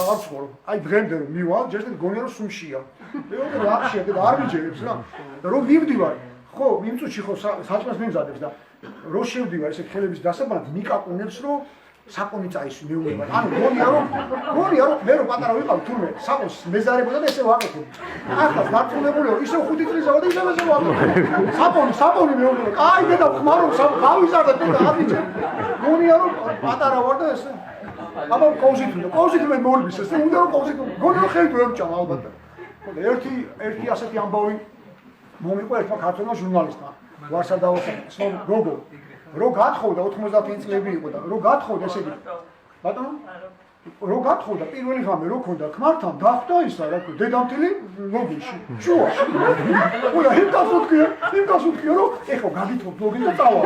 აღარ ცხოვრობ. აი დღემდე რომ მივალ, ჯერ გონია რომ სუმშია. მეორე ვახშია და არ მიჯერებს რა. და რომ მივდივარ, ხო, იმ წუთში ხო საჭმელს მიმზადებს და რო შევდივარ ესე ხელების დასაბანად მიკაკუნებს რომ საკონი წაისვი მეუბნება. ანუ გონია რომ მე რო პატარა ვიყავ თურმე საკონს მეზარებოდა და ესე ვაკეთებ. ახლა დარწმუნებულია ისე 5 წლისა და ისე ვაკეთებ. საკონი მეუბნება. აი დედა ხმარო გავიზარდა და აღიჭერ. გონია რომ პატარა ვარ და ესე აბა კოუზით მე მორბის ესე უნდა რომ კოუზით გონია რომ ხელით ვერ ვჭამ ალბათ. ხო და ერთი ასეთი ამბავი მომიყვა ერთმა ქართველმა ჟურნალისტმა. ვარსადაოსა სულ გოგო რო გათხოვდა 90 წლები იყო და რო გათხოვდა ესე იგი ბატონო რო გათხოვდა პირველი ღამე რო ქონდა ქმართან დახვდა ისა რა თქმა დედამთილი ლოგიში შუაში ყველა იმ გასუთქია რომ ეხო გაგითხოვ ლოგი და წავალ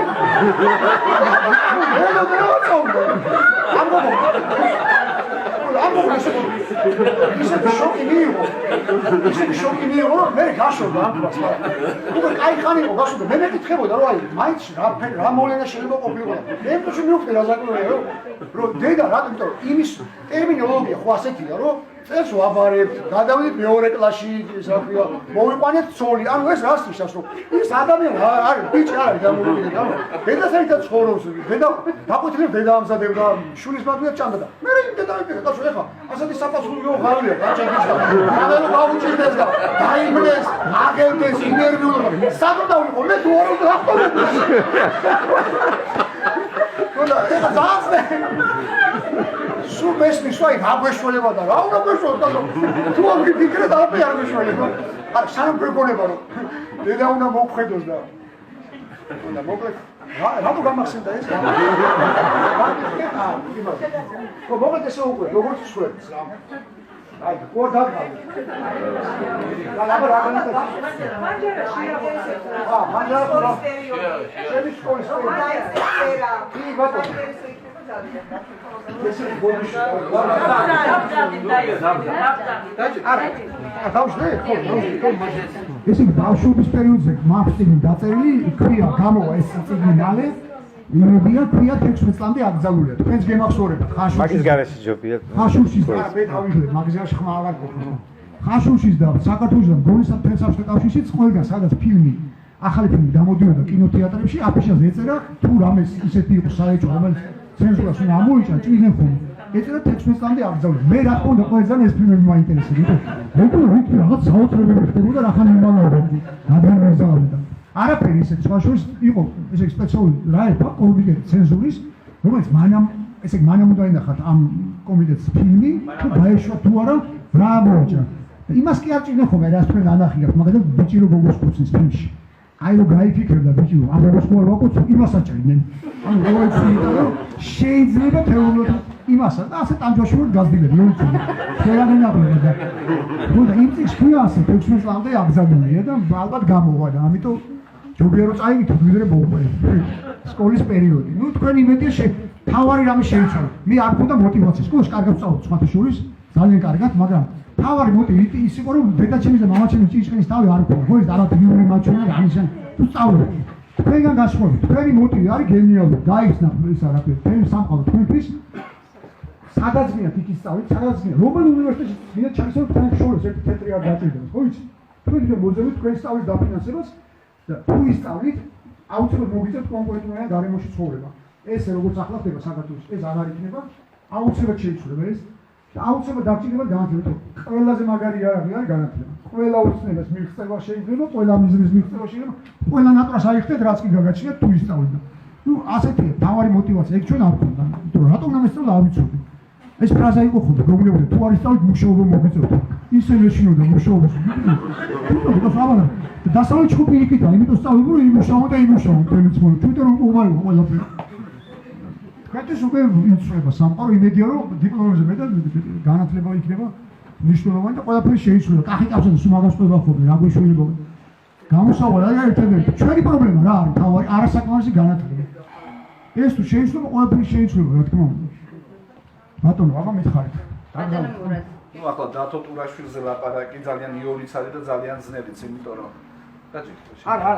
ისეთი შოკი მიიღო, მე გაშორდა ამ ქვას. უკვე კაი ხანი იყო გაშორდა, მე მეკითხებოდა რომ აი მაინც რა მოვლენა შეიძლება ყოფილიყო. მე თვითონ მივხვდი რა საკუთრია რომ დედა რატომ იმის ტერმინოლოგია ხო ასეთია რომ წელს ვაბარებთ, გადავიდით მეორე კლასში, ისა ქვია, მოვიყვანეთ ცოლი. ანუ ეს რას ნიშნავს რომ ის ადამიანი არის ბიჭი არის გამოვიდეთ, ანუ დედასთან ცხოვრობს, დედა დაყვითლებს დედა ამზადებდა, შულის ბაგნად ჭამდა და მე იმ დედამიწა კაცო ეხა ასეთი საპასუხო ღარია, გაჭედიშდა. ანუ გაუჭირდეს და დაიმნეს, აგებდეს ინერვიულობა. საერთოდ დავიყო მე თუ არ ვახტოვებ. და ეხა დაასწრე სულ მესმის ვაი გაგვეშველება და რა უნდა გვეშველდა თუ არ ვიფიქრე და არ გვეშველება არ სანამ გვეგონება რომ დედა უნდა მოგხედოს და მოკლედ რატო გამახსენდა ეს ხო მოკლედ ესე უკვე როგორც შევეც აი ყო დაგავი და ლაბა რა განაცხადა მანჯერა შევის სკოლის პერიოდი კი ბატონო ესე გონიშ ესე ბავშვობის პერიოდზე მარკეტინგი დაწერილი ქვია გამოვა ეს წიგნი მალე იმედია ქვია 16 წლამდე აკრძალულია თქვენს გემახსოვრებათ ხაშუშის მაგის გარეშე ჯობია ხაშუშის და მე დავიღლე მაგზიაში ხმა აღარ გქონდა ხაშუშის და საქართველოსთან გონისა თესავსკე კავშირშიც ყველგან სადაც ფილმი ახალი ფილმი დამოდიოდა კინოთეატრებში აფიშაზე ეწერა თუ რამეს ისეთი იყო საერთო რომელიც ცენზურას უნდა ამოიჭრა ჭირდნენ ხოლმე ეწერა 16 წლამდე აკრძალულია მე რა თქმა უნდა ყველგან ეს ფილმები მაინტერესებდა მეგონა რითი რაღაც საოცრებები ხდებოდა რა ხან იმალავდა გადაგაზავდა არაფერი ისეთ სხვაშორის იყო ესე სპეციალური რა ერქვა კომიტეტი ცენზურის რომელიც ესე მანამ უნდა ენახათ ამ კომიტეტს ფილმი თუ დაეშვა თუ არა რა ამოიჭრა იმას კი არ ჭირდნენ ხოლმე რაც თქვენ ანახიათ მაგალითად ბიჭი რო გოგოს კუცის ფილმში აი რო გაიფიქრებდა ბიჭი რომ ამ გოგოს რა ვაკუც იმას აჭრიდნენ ანუ როგორ იცოდა რომ შეიძლება თეორიულად იმასა და ასე ტანჯვაშიურად გაზრდილები რომ იცოდა ფერაგენაბლება და თუნდა იმ წიგნს ქვია ასე 16 წლამდე აკრძალულია და ალბათ გამოვა და ამიტომ ჯობია რომ წაიგითო ვიდრე მოუყვე სკოლის პერიოდი ნუ თქვენ იმედია თავარი რამე შეიცვალა მე არ მქონდა მოტივაცია სკოლაში კარგად ვწავლობ სხვათა შორის ძალიან კარგად მაგრამ თავარი მოტივი ის იყო რომ დედაჩემის და მამაჩემის ჭიშკრის თავი არ მქონდა ხო ეს არაფერი მაჩვენა რამისან თუ სწავლობ თქვენგან გასხოვით თქვენი მოტივი არის გენიალური გაიხსნა ეს არაფერი თქვენ სამყარო თქვენთვის სადაც გინდათ იქ ისწავლეთ სადაც გინდათ რომელ უნივერსიტეტში გინდათ ჩაისწავლოთ თქვენ შორის ერთი ცენტრი არ დაჭირდება ხო იცი თქვენ ისე მოძებნით თქვენ სწავლის დაფინანსებას და თუ ისწავლით აუცილებლად მოგიწევთ კონკურენტულიან გარემოში ცხოვრება ეს როგორც ახლა ხდება საქართველოს ეს აღარ იქნება აუცილებლად შეიცვლება ეს და აუცილებლად დაგჭირდება განათლება ყველაზე მაგარი არის განათლება ყველა უცნებას მიღწევა შეიძლება ყველა მიზნის მიღწევა შეიძლება ყველა ნატრას აიხდეთ რაც კი გაგაჩნიათ თუ ისწავლეთ ნუ ასეთი თავარი მოტივაცია ეგ ჩვენ არ გქონდა იმიტომ რომ რატომ გამესწავლა არ ვიცოდი ეს ფრაზა იყო ხოლმე გოგნებოდი თუ არ ისწავლეთ მუშაობა მოგიწევთ ისე მეშინოდა მუშაობას თუმცა აბა დასავლეთ ჯგუფი იქითა იმიტომ სწავლობ რომ იმუშავა და იმუშავა თემიც მოიწ თვითონ რომ უმალო ყველაფერი კაცის უკვე იწება სამყარო იმედია რომ დიპლომებზე მეტად განათლება იქნება მნიშვნელოვანი და ყველაფერი შეიცვლა კახი კაცებს უმაგასწორება ხოლმე რა გვეშველება გამოსავალ არა ერთადერთი ჩვენი პრობლემა რა არის თავი არასაკმარისი განათლება ეს თუ შეიცვლება ყველაფერი შეიცვლება რა თქმა უნდა ბატონო აბა მითხარით ნუ ახლა დათო ტურაშვილზე ლაპარაკი ძალიან იოლიც არის და ძალიან ძნელიც იმიტომ რომ არა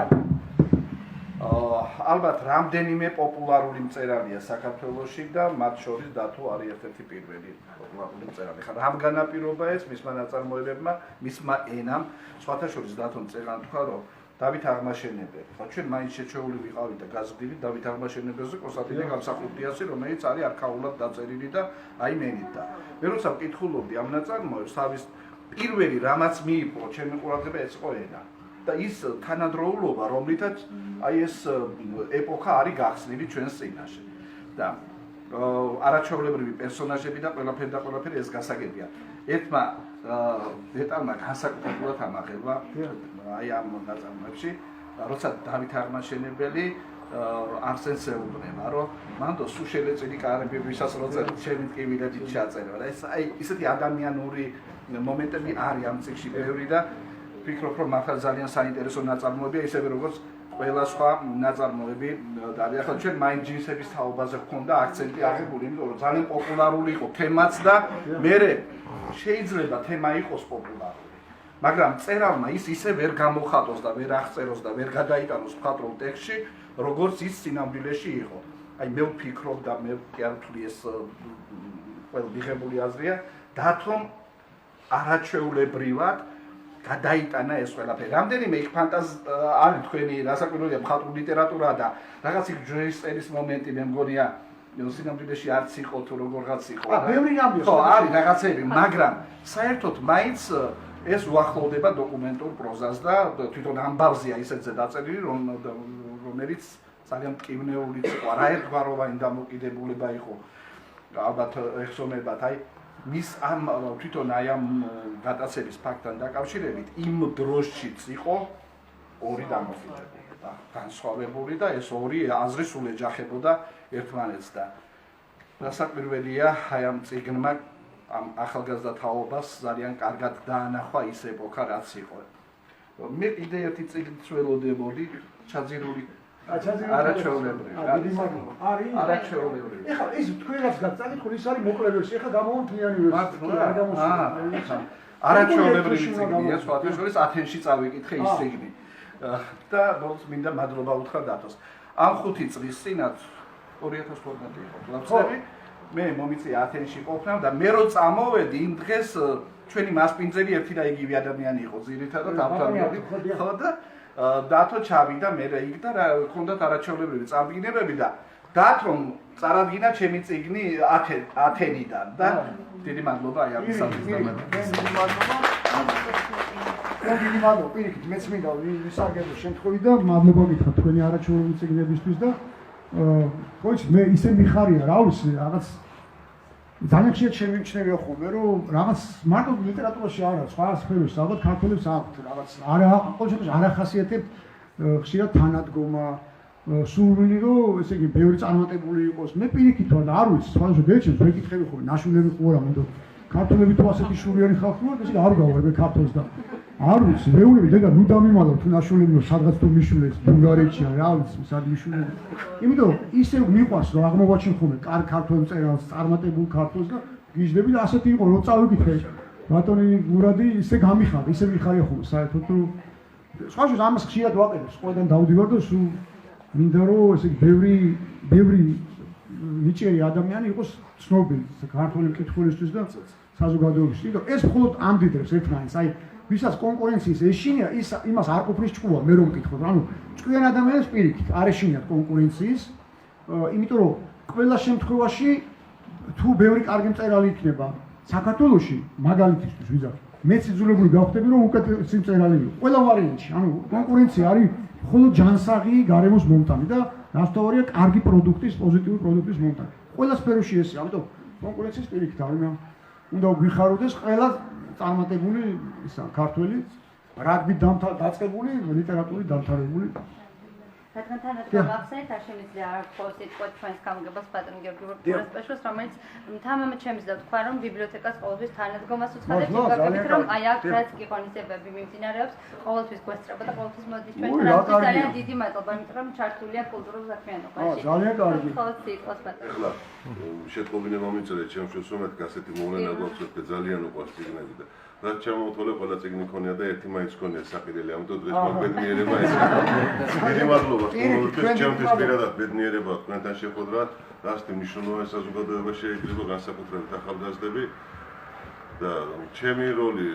ალბათ რამდენიმე პოპულარული მწერალია საქართველოში და მათ შორის დათო არის ერთ-ერთი პირველი პოპულარული მწერალი. ხა რამ განაპირობა ეს მისმა ნაწარმოებებმა, მისმა ენამ, სხვათა შორის დათომ წერან თქვა, რომ დავით აღმაშენებელი. ხა ჩვენ მაინც შეჩეული ვიყავით და გაზრდილი დავით აღმაშენებელზე კონსტანტინე გამსახურდიასი, რომელიც არის არქაულად დაწერილი და აი მენით და მე როცა ვკითხულობდი ამ ნაწარმოებს, თავის პირველი რამაც მიიპყრო ჩემი ყურადღება ეს იყო ენა. და ის თანადროულობა, რომლითაც აი ეს ეპოქა არის გახსნილი ჩვენს წინაშე. და არაჩვეულებრივი პერსონაჟები და ყველაფერი ეს გასაგებია. ერთმა დეტალმა განსაკუთრებულად ამაღლება აი ამ ნაწარმოებში, როცა დავით აღმაშენებელი არსენს ეუბნება, რომ მანდო სულ შელეწილი კარები ვისასროწერ ჩემი ტკივილები ჩაწერა. და ეს აი ისეთი ადამიანური მომენტები არის ამ წიგნში ბევრი და ვფიქრობ, რომ მართლა ძალიან საინტერესო ნაწარმოებია, ისევე როგორც ყველა სხვა ნაწარმოები და ახლა ჩვენ მაინც ჯინსების თაობაზე გვქონდა აქცენტი აღებული, იმიტომ რომ ძალიან პოპულარული იყო თემაც და მერე შეიძლება თემა იყოს პოპულარული. მაგრამ წერალმა ის ისე ვერ გამოხატოს და ვერ აღწეროს და ვერ გადაიტანოს მხატვრულ ტექსტში, როგორც ის სინამდვილეში იყო. აი მე ვფიქრობ და მე კი არ ვთვლი ეს ყველა მიღებული აზრია, დათომ არაჩვეულებრივად გადაიტანა ეს ყველაფერი. რამდენიმე იქ არის თქვენი რასაკვირველია მხატვრული ლიტერატურა და რაღაც იქ ჯვრის წერის მომენტი მე მგონია სინამდვილეში არც იყო თუ როგორღაც იყო. ბევრი რამე ხო, არის რაღაცები, მაგრამ საერთოდ მაინც ეს უახლოვდება დოკუმენტურ პროზას და თვითონ ამბავზეა ისეთზე დაწერილი, რომელიც ძალიან მტკივნეულიც იყო. არაერთგვაროვანი დამოკიდებულება იყო. ალბათ ეხსომებათ, აი მის ამ თვითონ აი ამ გადაცემის ფაქტთან დაკავშირებით იმ დროშიც იყო ორი დამოუკიდებელი და განსხვავებული და ეს ორი აზრი სულ ეჯახებოდა ერთმანეთს და რასაკვირველია აი ამ წიგნმა ამ ახალგაზრდა თაობას ძალიან კარგად დაანახვა ის ეპოქა რაც იყო. მე კიდე ერთი წიგნს ველოდებოდი ჩაძირული არაჩვეულებრივი. არაჩვეულებრივი. ეხლა ის თქვენაც გაწაკითხული ის არის მოკლე ვერსია, ეხლა გამოვთვლიანი ვერსია. არ გამოსულა. არაჩვეულებრივი წიგნია, სხვათა შორის ათენში წავიკითხე ის წიგნი. და ბოლოს მინდა მადლობა უთხრა დათოს. ამ 5 წლის წინათ 2015 იყო კლასები. მე მომიწია ათენში ყოფნა და მე რო წამოვედი იმ დღეს ჩვენი მასპინძელი ერთი და იგივე ადამიანი იყო ძირითადად ავტორი. ხო და დათო ჩავიდა მე იქ და ჰქონდათ არაჩვეულებრივი წარდგინებები და დათომ წარადგინა ჩემი წიგნი ათენიდან და დიდი მადლობა აი ამის საწინააღმდეგო. დიდი მადლობა პირიქით მეც მინდა ვისარგებლო შემთხვევით და მადლობა გითხრა თქვენი არაჩვეულებრივი წიგნებისთვის და ხო იცი მე ისე მიხარია რა ვიცი რაღაც ძალიან ხშირად შემიმჩნევია ხოლმე რომ რაღაც მარტო ლიტერატურაში არა სხვა სფეროში ალბათ ქართველებს აქვთ რაღაც არა ყოველ შემთხვევაში არ ახასიათებთ ხშირად თანადგომა სურვილი რომ ესე იგი ბევრი წარმატებული იყოს მე პირიქით ვარ და არ ვიცი სხვა შეგეჩენს ვეკითხები ხოლმე ნაშვილები ხო არა მინდო ქართველები თუ ასეთი სულიანი ხალხი ვართ ესე არ გავარებ ქართველს და არ ვიცი მეუბნები დეგა ნუ დამიმალო თუ ნაშვილები სადღაც თუ მიშულეს ბულგარეთშია რა ვიცი სად მიშულები იმიტომ ისე მიყვარს რომ აღმოვაჩინ ხოლმე კარგ ქართველ მწერალს წარმატებულ ქართველს და გიждები და ასეთი იყო რომ წავიკითხე ბატონი გურადი ისე გამიხარდა ისე მიხარია ხოლმე საერთოდ თუ სხვა შორის ამას ხშირად ვაყენებ ყველგან დავდივარ და სულ მინდა რომ ესე ბევრი ნიჭიერი ადამიანი იყოს ცნობილი ქართველი მკითხველისთვის და საზოგადოებისთვის იმიტომ ეს მხოლოდ ამდიდრებს ერთმანეთს აი ვისაც კონკურენციის ეშინია ის იმას არ ყოფნის ჭკუა მე რომ მკითხოთ ანუ ჭკვიან ადამიანებს პირიქით არ ეშინიათ კონკურენციის იმიტომ რომ ყველა შემთხვევაში თუ ბევრი კარგი მწერალი იქნება საქართველოში მაგალითისთვის ვიზავ მეც იძულებული გავხდები რომ უკეთესი მწერალი ვიყო ყველა ვარიანტში ანუ კონკურენცია არის მხოლოდ ჯანსაღი გარემოს მომტანი და ნასტოვარია კარგი პროდუქტის პოზიტიური პროდუქტის მომტანი ყველა სფეროში ესეა ამიტომ კონკურენციის პირიქით არის უნდა გვიხაროდეს ყველა წარმატებული ისა ქართველი რაგბით დაწყებული ლიტერატურით დამთავრებული რადგან თანადგომ ახსენეთ არ შემიძლია არ თქვა სიტყვა ჩვენს გამგებას ბატონ გიორგი ვორსპეშოს რომელიც თამამად შემიძლია თქვა რომ ბიბლიოთეკას ყოველთვის თანადგომას უცხადებს იმგაგებით რომ აი აქ რაც კი ღონისძიებები მიმდინარეობს ყოველთვის გვესწრება და ყოველთვის მოდის ჩვენთან ძალიან დიდი მადლობა იმიტომ რომ ჩართულია კულტურულ საქმიანობაში ძალიან კარგი ხო სიტყვას ბატონო შეტყობინა მომიწერეთ ჩემს შვილს რომ მეთქი ასეთი მოვლენა გვაქვს და ძალიან უყვარს წიგნები და რაც ჩამოვთვალე ყველა წიგნი მქონია და ერთი მაინც მქონია საყიდელი ამიტომ დღეს მოგბედნიერება ეს დიდი მადლობა ყოველთვის ჩემთვის პირადად ბედნიერება თქვენთან შეხვედრა რასტი მნიშვნელოვანი საზოგადოება შეიძლება განსაკუთრებით ახალგაზრდები და ჩემი როლი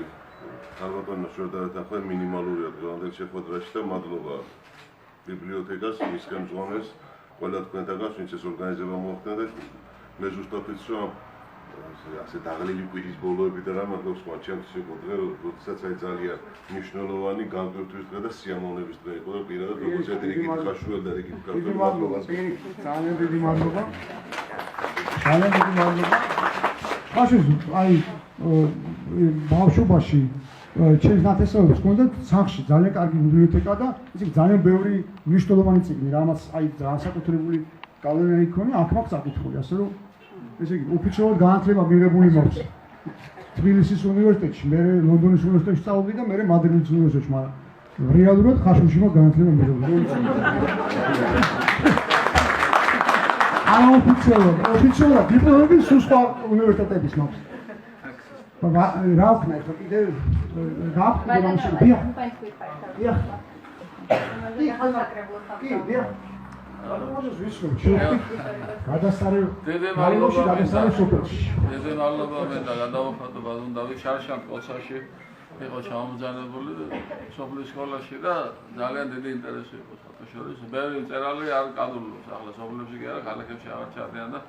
ალბათონა შორდათან ხოლმე მინიმალურია დღევანდელ შეხვედრაში და მადლობა ბიბლიოთეკას მის ხელმძღვანელს ყველა თქვენთაგან ვინც ეს ორგანიზება მოახდინა და მე ზუსტად ვიცი რომ ასე დაღლილი კვირის ბოლოები და რამე გქონდა ჩემთვის იყო დღე როდესაც აი ძალიან მნიშვნელოვანი განკვირვების დღე და სიამოვნების დღე იყო და პირადად როგორც ერთი ხაშუელ და რიგით დიდი მადლობა ძალიან დიდი მადლობა ძალიან დიდი მადლობა ხაშუს აი ბავშვობაში ჩემს ნათესავებს ჰქონდა სახში ძალიან კარგი ბიბლიოთეკა და ისე ძალიან ბევრი მნიშვნელოვანი წიგნი რამაც აი განსაკუთრებული გავლენა იქონია აქ მაქვს აკითხული ასე რომ ესე იგი ოფიციალურად განათლება მიღებული მაქვს თბილისის უნივერსიტეტში მე ლონდონის უნივერსიტეტში სწავლობდი და მე მადრიდის უნივერსიტეტში მაგრამ რეალურად ხაშურში მაქვს განათლება მიღებული არა ოფიციალურად დიპლომები სულ სხვა უნივერსიტეტების მაქვს რა ვქნა ხო კიდე რა ვქნა დედე მადლობა მე და გადავხატო ბაზუნდავი შარშან კოლსაში იყო ჩამოძანებული სოფლის სკოლაში და ძალიან დიდი ინტერესი იყო საერთაშორისო ბევრი მწერალი არ კადრულობს ახლა სოფლებში კი არა ქალაქებში აღარ ჩადიან და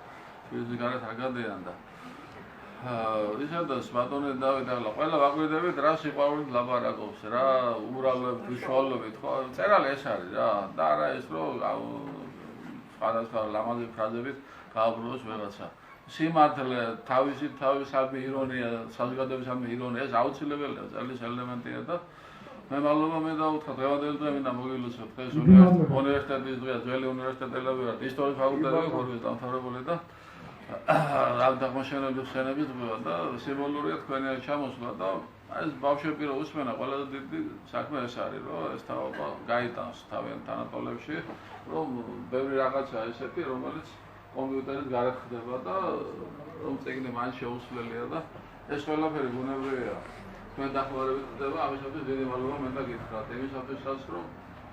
თბილისში გარეთ არ გადიან და ისედაც ბატონე დავით ახლა ყველა ვაკვირდებით რა სიყვარულით ლაპარაკობს რა ურალებით უშუალობით ხო წერალი ეს არის რა და არა ეს რომ სხვადასხვა ლამაზი ფრაზებით გააბრუნოს ვიღაცა სიმართლე თავისადმი ირონია საზოგადოებისადმი ირონია ეს აუცილებელია წერლის ელემენტია და მე მადლობა მე დავუთხარ დღევანდელი დღე მინდა მოგილოცოთ დღეს უნივერსიტეტის დღეა ძველი უნივერსიტეტელები ვართ ისტორიის ფაკულტეტი ხორბის დამთავრებული და ამ დაღმაშენების ხენების დღეა და სიმბოლურია თქვენი ჩამოსვლა და ეს ბავშვები რო უსმენა ყველაზე დიდი საქმე ეს არის რომ ეს თაობა გაიტანს თავიანთ თანატოლებში რომ ბევრი რაღაცა ესეთი რომელიც კომპიუტერით გარეთ ხდება და რომ წიგნი მან შეუსვლელია და ეს ყველაფერი ბუნებრივია თქვენ დახმარებით ხდება ამისათვის დიდი მადლობა მე და გითხრათ იმისათვისაც რომ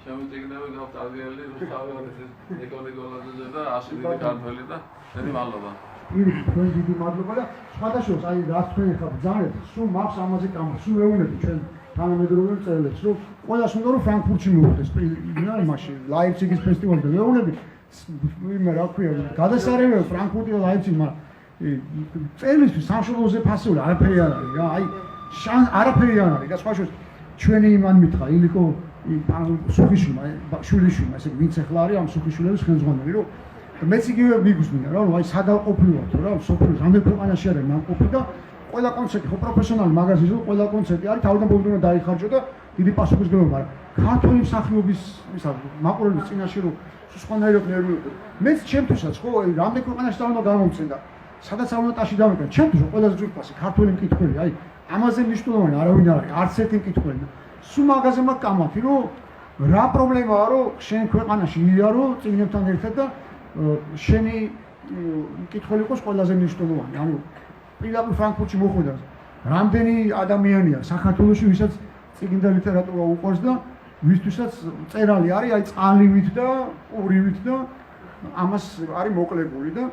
ჩემი წიგნები გაქვთ აღიარებული რუსთავის ეკონომიკოლოგიაზე და ასე დიდი ქართველი და დიდი მადლობა თქვენ დიდი მადლობა და სხვადასხვა აი რა თქვენ ხარ ბრძანეთ სულ მაქვს ამაზე კამო სულ ეუბნები ჩვენ თანამედროვე მწერლებს რომ ყველას უნდა რომ ფრანკფურტში მოვხდეს იმაში ლაიფციგის ფესტივალზე ეუბნები მე რა ქვია გადასარევია ფრანკფურტი და ლაიფციგი მაგრამ წერლისთვის სამშობლოზე ფასეული არაფერი არ არის რა აი არაფერი არ არის და სხვადასხვა ჩვენი იმან მითხრა ილიკო სუხიშვილმა შვილიშვილმა ესე ვინც ახლა არის ამ სუხიშვილების ხელმძღვანელი რომ მეც იგივე მიგუსმინა რა აი სადაყოფილოთ რა სოფლის რამდენ ქვეყანაში არის ნამყოფი და ყველა კონცერტი ხო პროფესიონალი მაგაზინზე ყველა კონცერტი არის თავიდან ბოლომდე დაიხარჯო და დიდი პასუხისმგებლობა მაგრამ ქართული მსახიობის ისა მაყურებლის წინაშე რომ სხვანაირად ნერვიულობ მეც ჩემთვისაც ხო აი რამდენ ქვეყანაში უნდა გამომცენ და სადაც არ უნდა ტაში დავეკან ჩემთვის ყველაზე ძვირფასი ქართული მკითხველი აი ამაზე მნიშვნელოვანი არავინ არ არის არც ერთი მკითხველი სულ მაგაზე მაქვს კამათი რომ რა პრობლემაა რომ შენ ქვეყანაში იარო წიგნებთან ერთად და შენი მკითხველი იყოს ყველაზე მნიშვნელოვანი ანუ პირდაპირ ფრანკფურტში მოხვდა რამდენი ადამიანია საქართველოში ვისაც წიგნი და ლიტერატურა უყვარს და ვისთვისაც წერალი არის აი წყალივით და ყურივით და ამას არის მოკლებული და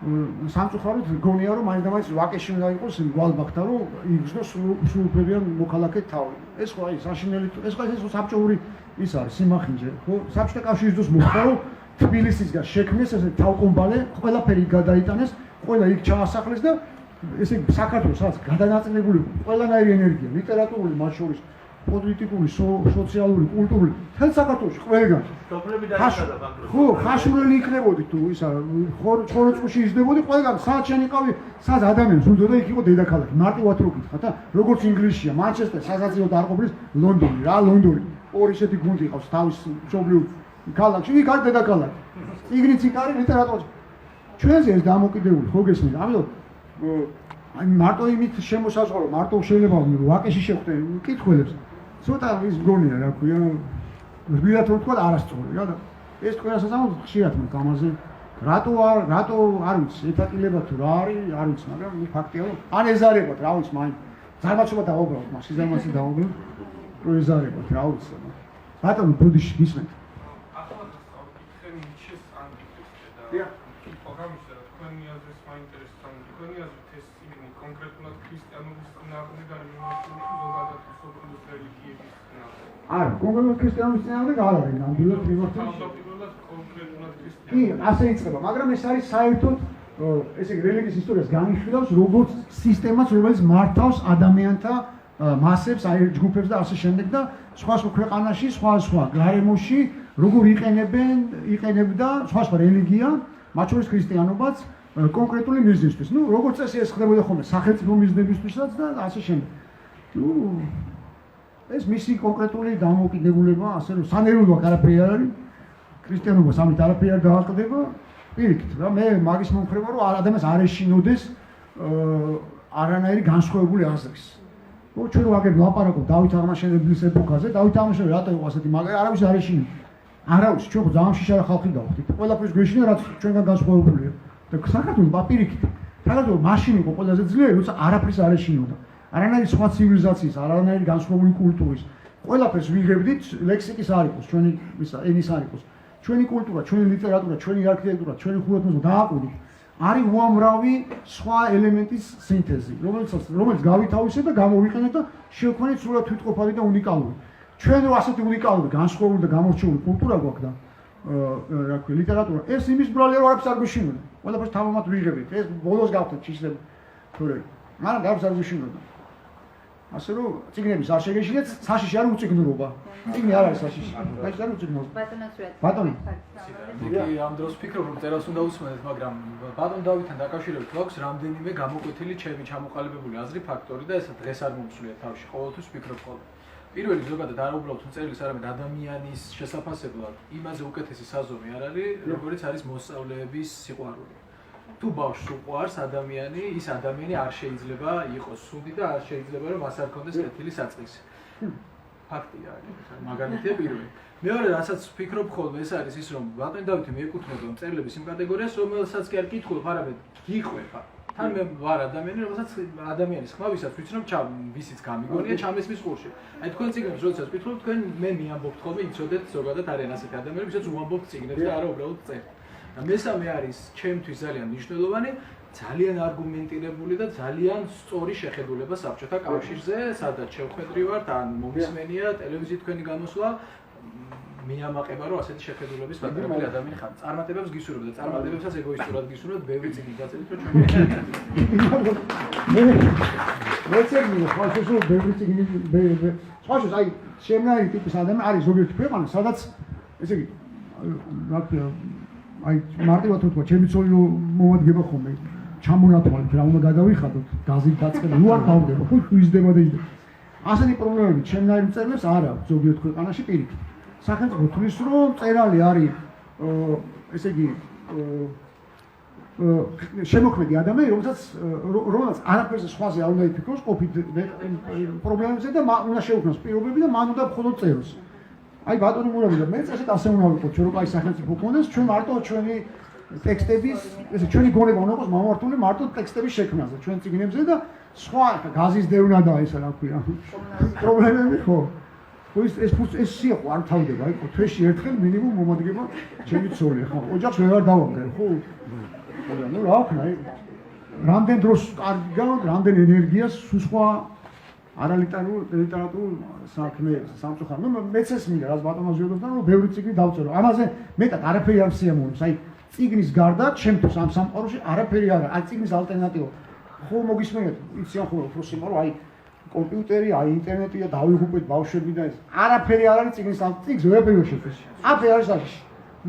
სამწუხაროდ გონია რომ მაინც ვაკეში უნდა იყოს გვალბახთა რომ იგრძნოს სრულუფლებიან მოქალაქედ თავი ეს ხო აი საშინელი ეს ხო ეს საბჭოური ის არის სიმახინჯე ხო საბჭოთა კავშირის დროს მოხდა რომ თბილისისგან შექმნეს ესე თავკომბალე ყველაფერი გადაიტანეს ყველა იქ ჩაასახლეს და ესე საქართველოს რაც გადანაწილებული ყველანაირი ენერგია ლიტერატურული მათ შორის პოლიტიკური, სოციალური, კულტურული, თელ საქართველოში ყველგან. ხო, ხაშურელი იქნებოდი თუ ისა ხოროწყუში იზრდებოდი ყველგან, სადაც შენიყავი, სადაც ადამიანს უნდა იქ იყო დედაქალაქი. მარტივად რო გითხრათ და როგორც ინგლისშია, მანჩესტერი, საზაცილოდ არ ყოფილის ლონდონი, რა ლონდონი. ორი ისეთი გუნდი ყავს თავის მშობლიურ ქალაქში, იქ არის დედაქალაქი. წიგნიც იქ არის ლიტერატურაში. ჩვენზე ეს დამოკიდებული ხო გესმით? ამიტომ აი მარტო იმით შემოსაზღვრო, მარტო შეიძლება ვაკეში შეხვდე მკითხველებს. ცოტა ის გონია რა ქვია, რბილად რო თქვა არასწორი რა და ეს ყველასაცამოდ ხშირად მაგ ამაზე რატო არ ვიცი, ეთატილება თუ რა არის, არ ვიცი, მაგრამ ფაქტია რომ ან ეზარებოთ, რა ვიცი, მაინც ზარმაცობა დაუბრალოთ, მას სიზარმაცე დაუბრალოთ, რომ ეზარებოთ, რა ვიცი. ბატონო ბუდიში გისმენთ. ახლა თქვენ მიჩეს ანტიქრისტია და პროგრამის რა თქვენი აზრის მაინტერესებს თქვენი აზრით ეს წიგნი კონკრეტულად ქრისტიანობის წინააღმდეგ არის მიმართული ზოგადად სოციალური რელიგიების წინააღმდეგ? არა, კონკრეტულად ქრისტიანობის წინააღმდეგ არ არის, ნამდვილად მიმართული. თავდაპირველად კონკრეტულად კი, ასე იწყება, მაგრამ ეს არის საერთოდ ესე იგი რელიგიის ისტორიას განიხილავს როგორც სისტემას, რომელიც მართავს ადამიანთა მასებს, აი ჯგუფებს და ასე შემდეგ და სხვა ქვეყანაში, სხვა გარემოში როგორ იყენებდა სხვა რელიგია, მათ შორის ქრისტიანობაც კონკრეტული მიზნისთვის. ნუ როგორც წესი ეს ხდებოდა ხოლმე სახელმწიფო მიზნებისთვისაც და ასე შემდეგ. ნუ ეს მისი კონკრეტული დამოუკიდებულება, ასე რომ სანერულო არაფერი არ არის. ქრისტიანობას ამით არაფერი არ დააყდება. პირიქით რა, მე მაგის მომხრება რომ ადამიანს არ ეშინოდეს არანაირი განსხვავებული აზრის. ჩვენ ვაგებ ლაპარაკობ დავით აღმაშენებლის ეპოქაზე, დავით აღმაშენებელი რატო იყო ასეთი მაგარი, არავის არ ეშინა. არავის, ჩვენ ხო ძალიან შიშარა ხალხი გავხდით. ყველაფერს გვეშინა რაც ჩვენგან განსხვავებულია. და საქართველოს პირიქით, საქართველოს მაშინ იყო ყველაზე ძლიერი, როცა არაფერს არ ეშინოდა. არანაირი სხვა ცივილიზაციის, არანაირი განსხვავებული კულტურის. ყველაფერს ვიღებდით, ლექსიკის არ იყოს, ჩვენი ენის არ იყოს. ჩვენი კულტურა, ჩვენი ლიტერატურა, ჩვენი არქიტექტურა, ჩვენი ხუროთმოძღვრა დააკვირდით. არის უამრავი სხვა ელემენტის სინთეზი, რომელიც გავითავისეთ და გამოვიყენეთ და შევქმნით სრულად თვითყოფადი და უნიკალური. ჩვენ რო ასეთი უნიკალური, განსხვავებული და გამორჩეული კულტურა გვაქვს და რა ქვია, ლიტერატურა, ეს იმის ბრალია რომ არაფერს არ გვიშინოდა. ყველაფერს თავმოთ ვიღებდით. ეს ბოლოს გავხდეთ ჩისლები. თორე, მაგრამ არაფერს არ გვიშინოდა. ასე რომ წიგნების არ შეგეშინეთ, საშიში არ უწიგნურობა. წიგნი არ არის საშიში. საშიში არ უწიგნურობა. ბატონო. კი, ამ დროს ვფიქრობ, რომ წერას უნდა უსმენთ, მაგრამ ბატონ დავითთან დაკავშირებით გვაქვს რამდენიმე გამოკვეთილი ჩემი ჩამოყალიბებული აზრი ფაქტორი და ეს დღეს არ მომსვლია თავში. ყოველთვის ვფიქრობ ხოლმე. პირველი ზოგადად არ უბრალოდ წერილს არამედ ადამიანის შესაძლებლად იმაზე უკეთესი საზომი არ არის, როგორც არის მოსწავლეების სიყვარული. თუ ბავშვს უყვარს ადამიანი, ის ადამიანი არ შეიძლება იყოს სუდი და არ შეიძლება რომ მას არ ქონდეს კეთილი საწყისი. ფაქტია, მაგალითია პირველი. მეორე, რასაც ვფიქრობ ხოლმე, ეს არის ის, რომ ბატონ დავითი მიეკუთვნება მწერლების იმ კატეგორიას, რომელსაც კი არ კითხულობ, არამედ გიყვება. თან მე ვარ ადამიანი, რომელსაც ადამიანის ხმა ვისაც ვიცნობ, ვისიც გამიგონია, ჩამესმის ყურში. აი თქვენ წიგნებს როდესაც ვკითხულობ, თქვენ მე მიამბობთ ხოლმე, იცოდეთ ზოგადად არიან ასეთი ადამიანები, ვისაც უამბობთ წიგნებს და არა უბრალოდ წერთ. და მესამე არის ჩემთვის ძალიან მნიშვნელოვანი, ძალიან არგუმენტირებული და ძალიან სწორი შეხედულება საბჭოთა კავშირზე, სადაც შევხედრი ვართ, ან მომისმენია ტელევიზიით თქვენი გამოსვლა, მიამაყება რომ ასეთი შეხედულების პატრიოტული ადამიანი ხარ. წარმატებებს გისურვებთ და წარმატებებსაც ეგოისტურად გისურვებთ, ბევრი წიგნი დაწერით რომ ჩვენ მეცერმი ხო შეიძლება ბევრი წიგნი სხვა აი შემნაირი ტიპის ადამიანი არის ზოგიერთი ქვეყანა, სადაც ესე იგი რა ქვია აი მარტივად თქვა, ჩემი ცოლი მომადგება ხოლმე ჩამონათვალეთ რა უნდა გადავიხადოთ, გაზით დაწყება, ნუ არ დავდება, ხო იზრდება და იზრდება. ასეთი პრობლემები ჩემნაირ მწერლებს არ აქვს ზოგიერთ ქვეყანაში პირიქით. სახელმწიფო თulis რომ წერალი არის ესე იგი შემოქმედი ადამიანი, რომელსაც არაფერზე სხვაზე არ უნდა იფიქროს ყოფით პრობლემებზე და უნდა შეუქმნას პირობები და მან უნდა მხოლოდ წეროს. აი ბატონი მურაბი და მეც ესეთ ასე უნდა ვიყოთ, რომ აი სახელმწიფო კონდეს, ჩვენ მარტო ჩვენი ტექსტების, ესე ჩვენი გონება უნდა იყოს მომართული მარტო ტექსტების შექმნაზე, ჩვენ წიგნებზე და სხვა გაზის დევნა და ესა რა ქვია. პრობლემები ხო? ეს სიახლე არ თავდება, აი თვეში ერთხელ მინიმუმ მომადგება ჩემი ცოლი, ხო? ოჯახს ვერ დავამგერ, ხო? ნუ რა ვქნა, აი რამდენ დროს კარგი გავთ, რამდენ ენერგიას სხვა არალიტერატურულ საქმეებს, სამწუხაროდ. ნუ მეც ეს მინდა, რაც ბატონმა ზიოდობდა, რომ ბევრი წიგნი დავწერო. ამაზე მეტად არაფერი არ სიამოვნებს. აი წიგნის გარდა ჩემთვის ამ სამყაროში არაფერი არ არის. აი წიგნის ალტერნატივა. ხო მოგისმენთ, იციან ხოლმე უფრო სიმარო, აი კომპიუტერი, აი ინტერნეტია, დავიღუპეთ ბავშვები და ეს. არაფერი არ არის წიგნის წიგს ვერაფერი ვერ შეხვდეს. აფერი არის საშიში.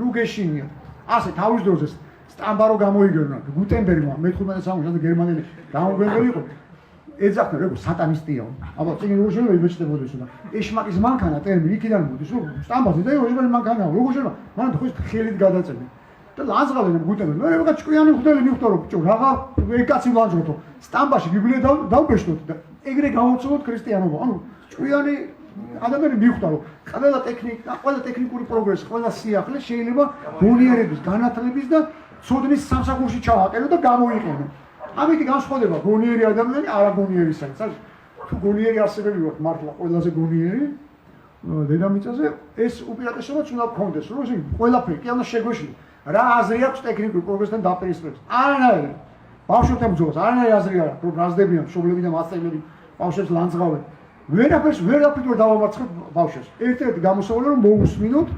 ნუ გეშინია. ასე თავის დროზე სტამბარო გამოიგონა გუტენბერგმა მე-15 საუკუნეში გერმანელი გამოგებელი იყო. ეძახდნენ როგორ სატანისტია. აბა წიგნი როგორ შეიძლება იბეჭდებოდეს და ეშმაკის მანქანა ტერმინი იქიდან მოდის, რომ სტამბაზე და ეშმაკის მანქანა როგორ შეიძლება მანქანა ხო ხელით გადაწები. და ლანძღავენ გუტენბერგ. მე რაღაც ჭკვიანი ხდელი მიხდო რომ ბიჭო რაღა ეკაცი ლანძღავთო. სტამბაში ბიბლია დავბეშდოთ და ეგრე გამოვცილოთ ქრისტიანობა. ანუ ჭკვიანი ადამიანი მიხვდა რომ ყველა ტექნიკური პროგრესი, ყველა სიახლე შეიძლება გონიერების, განათლების და ცოდნის სამსახურში ჩააყენო და გამოიყენო. ამიტომ განსხვავდება გონიერი ადამიანი არაგონიერისგან. თუ გონიერი არსებები ვართ მართლა ყველაზე გონიერი დედამიწაზე, ეს უპირატესობაც უნდა გქონდეს, რომ ისინი ყველაფერი კი უნდა შეგვეშინოს. რა აზრი აქვს ტექნიკურ პროგრესთან დაპირისპირებას? არანაირი. ბავშვებთან ბრძოლას არანაირი აზრი არ აქვს, რომ ბრაზდებიან მშობლები და მასწავლებლები ბავშვებს ლანძღავენ. ვერაფერს ვერ დავამარცხებთ ბავშვებს. ერთ-ერთი გამოსავალი რომ მოусმინოთ,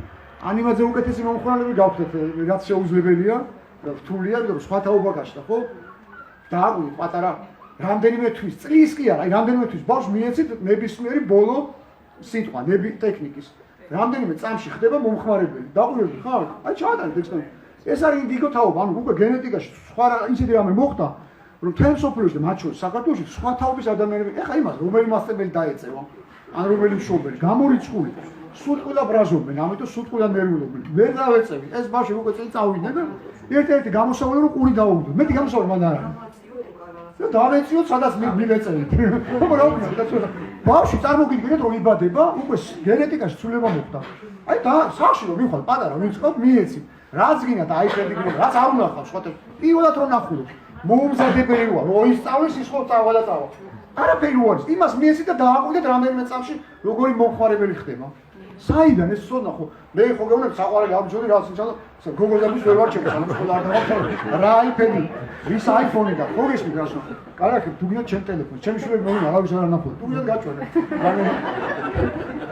ანიმაძე უკეთესი მომხმარებლები გავხდეთ, რაც შეუძლებელია, რთულია, რომ სხვა თაობა გაჩნდა, ხო? დააგვი პატარა რამდენიმე თვის, წლის კი არა, აი რამდენიმე თვის ბავშვს მიეცით ნებისმიერი ბოლო სიტყვა, ტექნიკის. რამდენიმე წამში ხდება მომხმარებელი. დაგვირდი ხარ? აი ჩაატარეთ ექსპერიმენტი. ეს არის ინდიგო თაობა, ანუ უკვე გენეტიკაში სხვა ისეთი რამე მოხდა, რომ თემ სოფლიოში და მათ შორის საქართველოში სხვა თაობის ადამიანები, ეხა იმას რომელი მასწავლებელი დაეწევა, ან რომელი მშობელი, გამორიცხული, სულყვილა ბრაზობენ, ამიტომ სულყვილა ნერვიულობენ. ვერ დავეწევი, ეს ბავშვი უკვე წინ წავიდნენ და ერთ-ერთი გამოსავალი რომ ყური დაუგდო. მეტი გამოსავალი მან არ არის. და დავეციოთ სადაც მივეწევით. ბავშვი წარმოგიდგენთ რომ იბადება, უკვე გენეტიკაში ცვლილება მოხდა. აი და სახში რომ მივხვალ პატარა, ვიწყოთ მიეცი. რაც გინათ აიფედი გინათ, რაც არ უნდა ხარ, სხვათა პირველად რომ ნახულო. მოუმზადებელი ვარ, რომ ისწავლის ის ხო წავა და წავა. არაფერი უარის, იმას მიეცი და დააკვირდეთ რამდენიმე წამში როგორი მომხმარებელი ხდება. საიდან ეს ცოდნა ხო? მე ხო გეუბნები საყვარელი ამჯობი რაც ისე გოგოლების ვერ ვარჩევ, სანამ არ დავახსენე. რა აიფედი, ვის აიფონი და ხო გესმით რასო? კარგი, თუ გინდა ჩემ ტელეფონი, ჩემი შვილები მოვინა, არავის არ ანახულო. თუ გინდა გაჩვენე.